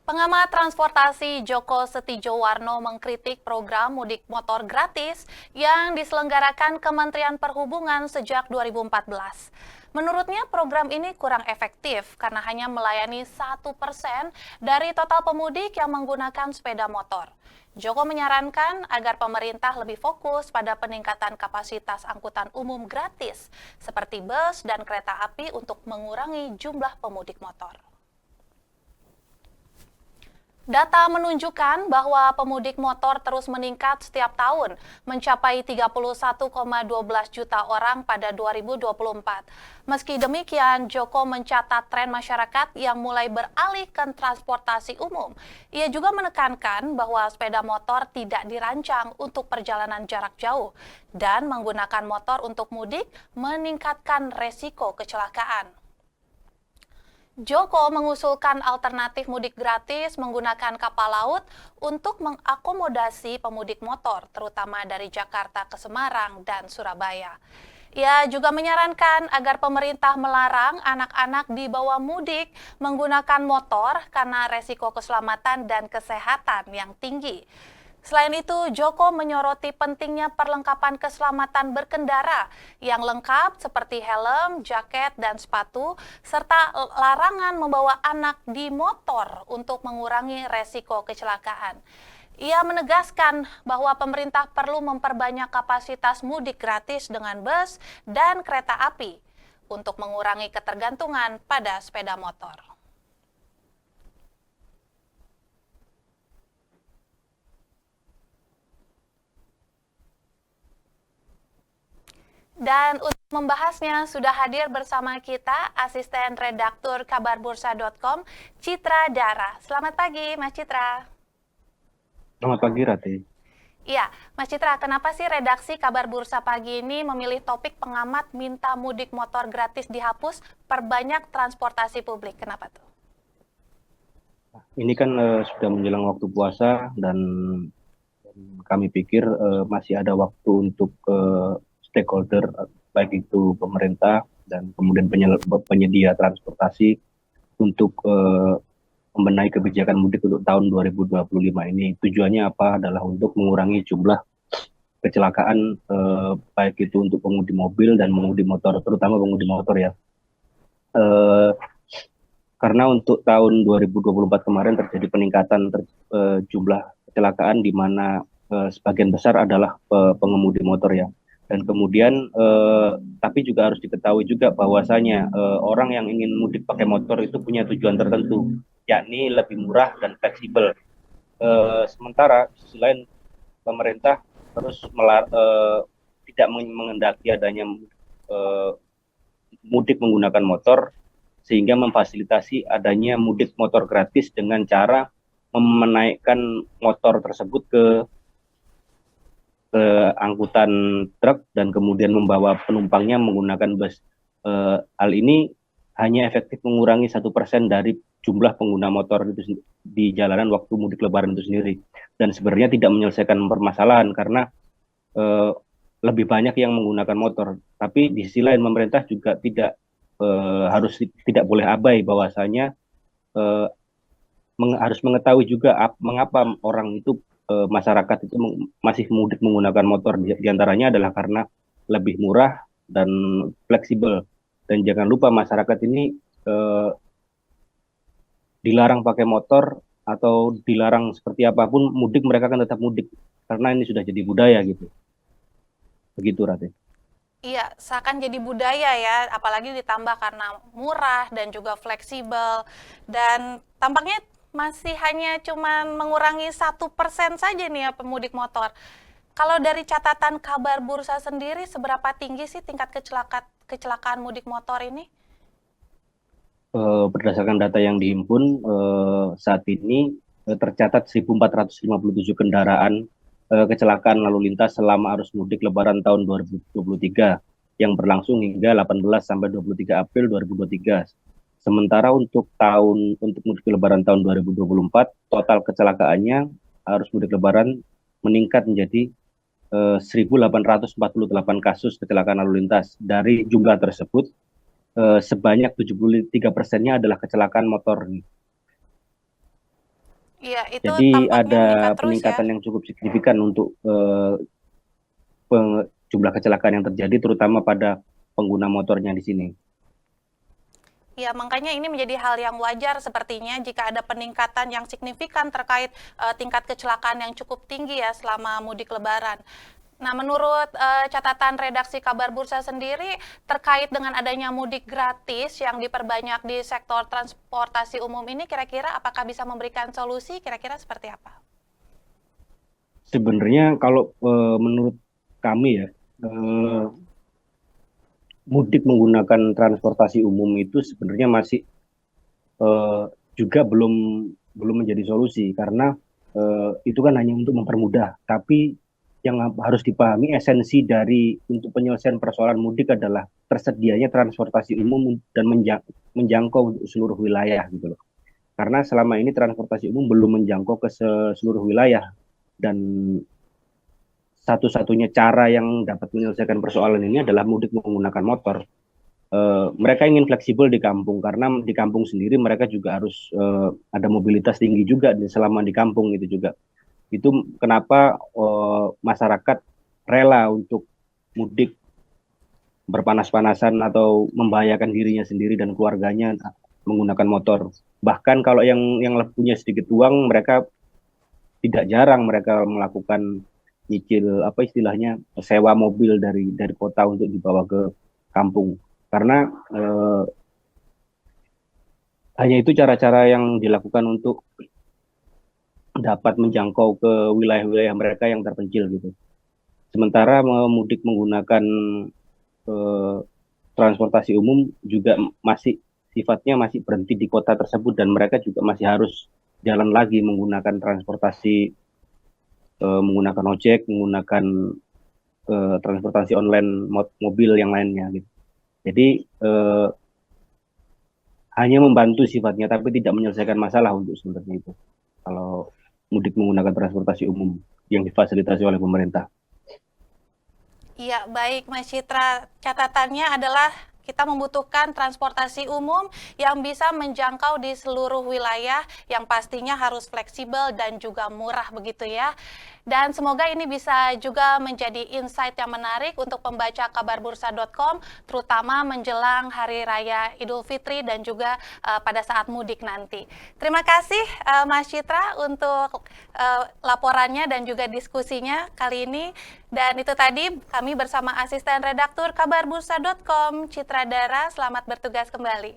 Pengamat transportasi Joko Setijowarno mengkritik program mudik motor gratis yang diselenggarakan Kementerian Perhubungan sejak 2014. Menurutnya program ini kurang efektif karena hanya melayani 1% dari total pemudik yang menggunakan sepeda motor. Joko menyarankan agar pemerintah lebih fokus pada peningkatan kapasitas angkutan umum gratis seperti bus dan kereta api untuk mengurangi jumlah pemudik motor. Data menunjukkan bahwa pemudik motor terus meningkat setiap tahun, mencapai 31,12 juta orang pada 2024. Meski demikian, Joko mencatat tren masyarakat yang mulai beralih ke transportasi umum. Ia juga menekankan bahwa sepeda motor tidak dirancang untuk perjalanan jarak jauh dan menggunakan motor untuk mudik meningkatkan resiko kecelakaan. Joko mengusulkan alternatif mudik gratis menggunakan kapal laut untuk mengakomodasi pemudik motor, terutama dari Jakarta ke Semarang dan Surabaya. Ia juga menyarankan agar pemerintah melarang anak-anak di bawah mudik menggunakan motor karena resiko keselamatan dan kesehatan yang tinggi. Selain itu, Joko menyoroti pentingnya perlengkapan keselamatan berkendara yang lengkap seperti helm, jaket, dan sepatu, serta larangan membawa anak di motor untuk mengurangi resiko kecelakaan. Ia menegaskan bahwa pemerintah perlu memperbanyak kapasitas mudik gratis dengan bus dan kereta api untuk mengurangi ketergantungan pada sepeda motor. Dan untuk membahasnya sudah hadir bersama kita asisten redaktur kabarbursa.com, Citra Dara. Selamat pagi, Mas Citra. Selamat pagi, Rati. Iya, Mas Citra, kenapa sih redaksi Kabar Bursa pagi ini memilih topik pengamat minta mudik motor gratis dihapus, perbanyak transportasi publik? Kenapa tuh? Ini kan sudah menjelang waktu puasa dan kami pikir masih ada waktu untuk stakeholder, baik itu pemerintah dan kemudian penyedia transportasi untuk membenahi kebijakan mudik untuk tahun 2025 ini. Tujuannya apa? Adalah untuk mengurangi jumlah kecelakaan, baik itu untuk pengemudi mobil dan pengemudi motor, terutama pengemudi motor ya. Karena untuk tahun 2024 kemarin terjadi peningkatan jumlah kecelakaan di mana sebagian besar adalah pengemudi motor ya. Dan kemudian tapi juga harus diketahui juga bahwasanya orang yang ingin mudik pakai motor itu punya tujuan tertentu, yakni lebih murah dan fleksibel. Sementara di sisi lain pemerintah terus tidak mengendaki adanya mudik menggunakan motor, sehingga memfasilitasi adanya mudik motor gratis dengan cara menaikkan motor tersebut ke angkutan truk dan kemudian membawa penumpangnya menggunakan bus. Hal ini hanya efektif mengurangi 1% dari jumlah pengguna motor itu di jalanan waktu mudik Lebaran itu sendiri, dan sebenarnya tidak menyelesaikan permasalahan karena lebih banyak yang menggunakan motor. Tapi di sisi lain pemerintah juga tidak boleh abai bahwasanya harus mengetahui juga mengapa orang itu masyarakat itu masih mudik menggunakan motor. Di antaranya adalah karena lebih murah dan fleksibel. Dan jangan lupa masyarakat ini dilarang pakai motor atau dilarang seperti apapun mudik, mereka kan tetap mudik karena ini sudah jadi budaya gitu. Begitu, Rati. Iya, seakan jadi budaya ya, apalagi ditambah karena murah dan juga fleksibel. Dan tampaknya masih hanya cuma mengurangi 1% saja nih ya pemudik motor. Kalau dari catatan Kabar Bursa sendiri, seberapa tinggi sih tingkat kecelakaan mudik motor ini? Berdasarkan data yang dihimpun saat ini tercatat 1.457 kendaraan kecelakaan lalu lintas selama arus mudik Lebaran tahun 2023 yang berlangsung hingga 18 sampai 23 April 2023. Sementara untuk mudik Lebaran tahun 2024, total kecelakaannya arus mudik Lebaran meningkat menjadi 1.848 kasus kecelakaan lalu lintas. Dari jumlah tersebut, sebanyak 73%-nya adalah kecelakaan motor. Iya, itu Jadi tampaknya ada meningkat terus ya. peningkatan yang cukup signifikan untuk jumlah kecelakaan yang terjadi, terutama pada pengguna motornya di sini. Ya, makanya ini menjadi hal yang wajar sepertinya jika ada peningkatan yang signifikan terkait tingkat kecelakaan yang cukup tinggi ya selama mudik Lebaran. Nah, menurut catatan redaksi Kabar Bursa sendiri terkait dengan adanya mudik gratis yang diperbanyak di sektor transportasi umum ini, kira-kira apakah bisa memberikan solusi? Kira-kira seperti apa? Sebenarnya kalau menurut kami ya, eh, mudik menggunakan transportasi umum itu sebenarnya masih eh, juga belum menjadi solusi karena itu kan hanya untuk mempermudah. Tapi yang harus dipahami esensi dari untuk penyelesaian persoalan mudik adalah tersedianya transportasi umum dan menjangkau seluruh wilayah gitu loh. Karena selama ini transportasi umum belum menjangkau ke seluruh wilayah dan satu-satunya cara yang dapat menyelesaikan persoalan ini adalah mudik menggunakan motor. Mereka ingin fleksibel di kampung karena di kampung sendiri mereka juga harus ada mobilitas tinggi juga selama di kampung itu juga. Itu kenapa masyarakat rela untuk mudik berpanas-panasan atau membahayakan dirinya sendiri dan keluarganya menggunakan motor. Bahkan kalau yang punya sedikit uang, mereka tidak jarang mereka melakukan nyicil apa istilahnya sewa mobil dari kota untuk dibawa ke kampung. Karena hanya itu cara-cara yang dilakukan untuk dapat menjangkau ke wilayah-wilayah mereka yang terpencil gitu. Sementara mudik menggunakan eh, transportasi umum juga masih sifatnya masih berhenti di kota tersebut dan mereka juga masih harus jalan lagi menggunakan transportasi menggunakan ojek, menggunakan transportasi online mobil yang lainnya gitu. Jadi hanya membantu sifatnya tapi tidak menyelesaikan masalah untuk sebenarnya itu. Kalau mudik menggunakan transportasi umum yang difasilitasi oleh pemerintah. Iya, baik Mas Citra. Catatannya adalah kita membutuhkan transportasi umum yang bisa menjangkau di seluruh wilayah, yang pastinya harus fleksibel dan juga murah begitu ya. Dan semoga ini bisa juga menjadi insight yang menarik untuk pembaca kabarbursa.com, terutama menjelang Hari Raya Idul Fitri dan juga pada saat mudik nanti. Terima kasih Mas Citra untuk laporannya dan juga diskusinya kali ini. Dan itu tadi kami bersama asisten redaktur kabarbursa.com, Citra Dara. Selamat bertugas kembali.